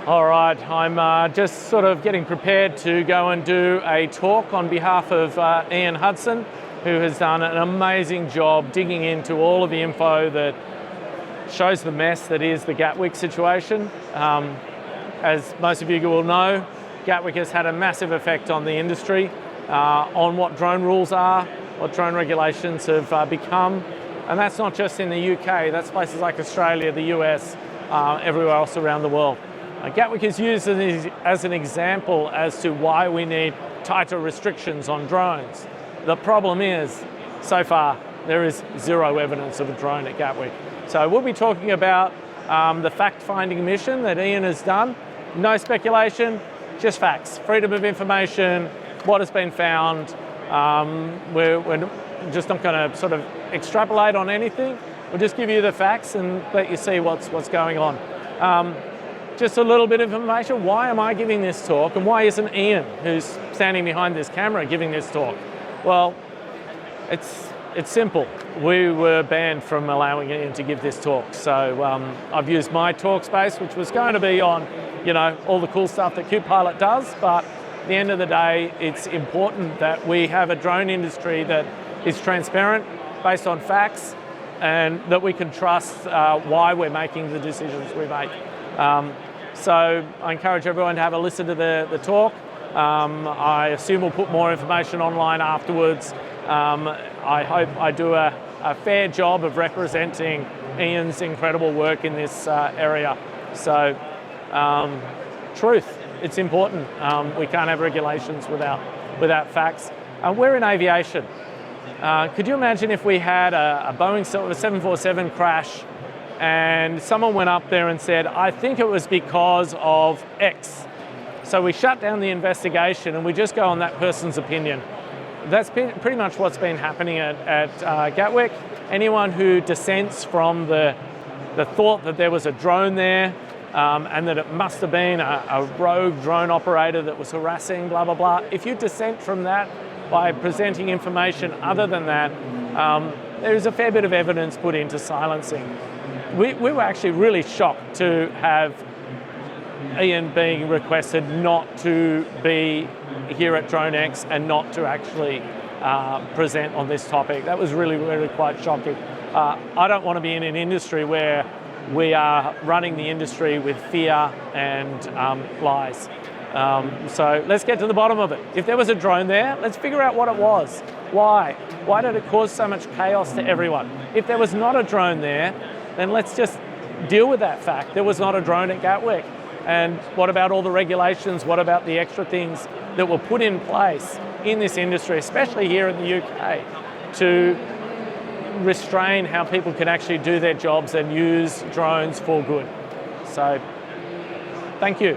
All right, I'm just sort of getting prepared to go and do a talk on behalf of Ian Hudson, who has done an amazing job digging into all of the info that shows the mess that is the Gatwick situation. As most of you will know, Gatwick has had a massive effect on the industry, on what drone rules are, what drone regulations have become. And that's not just in the UK, that's places like Australia, the US, everywhere else around the world. Gatwick is used as an example as to why we need tighter restrictions on drones. The problem is, so far, there is zero evidence of a drone at Gatwick. So we'll be talking about the fact-finding mission that Ian has done. No speculation, just facts, freedom of information, what has been found. We're just not going to sort of extrapolate on anything. We'll just give you the facts and let you see what's going on. Just a little bit of information. Why am I giving this talk, and why isn't Ian, who's standing behind this camera, giving this talk? Well, it's simple. We were banned from allowing Ian to give this talk. So I've used my talk space, which was going to be on, all the cool stuff that CubePilot does, but at the end of the day, it's important that we have a drone industry that is transparent, based on facts, and that we can trust why we're making the decisions we make. So I encourage everyone to have a listen to the talk. I assume we'll put more information online afterwards. I hope I do a fair job of representing Ian's incredible work in this area. So truth, it's important. We can't have regulations without facts. We're in aviation. Could you imagine if we had a Boeing 747 crash and someone went up there and said, I think it was because of X. So we shut down the investigation and we just go on that person's opinion. That's pretty much what's been happening at Gatwick. Anyone who dissents from the thought that there was a drone there and that it must have been a rogue drone operator that was harassing, blah, blah, blah. If you dissent from that by presenting information other than that, there is a fair bit of evidence put into silencing. We were actually really shocked to have Ian being requested not to be here at DroneX and not to actually present on this topic. That was really, really quite shocking. I don't want to be in an industry where we are running the industry with fear and lies. So let's get to the bottom of it. If there was a drone there, let's figure out what it was. Why? Why did it cause so much chaos to everyone? If there was not a drone there, then let's just deal with that fact. There was not a drone at Gatwick. And what about all the regulations? What about the extra things that were put in place in this industry, especially here in the UK, to restrain how people can actually do their jobs and use drones for good? So, thank you.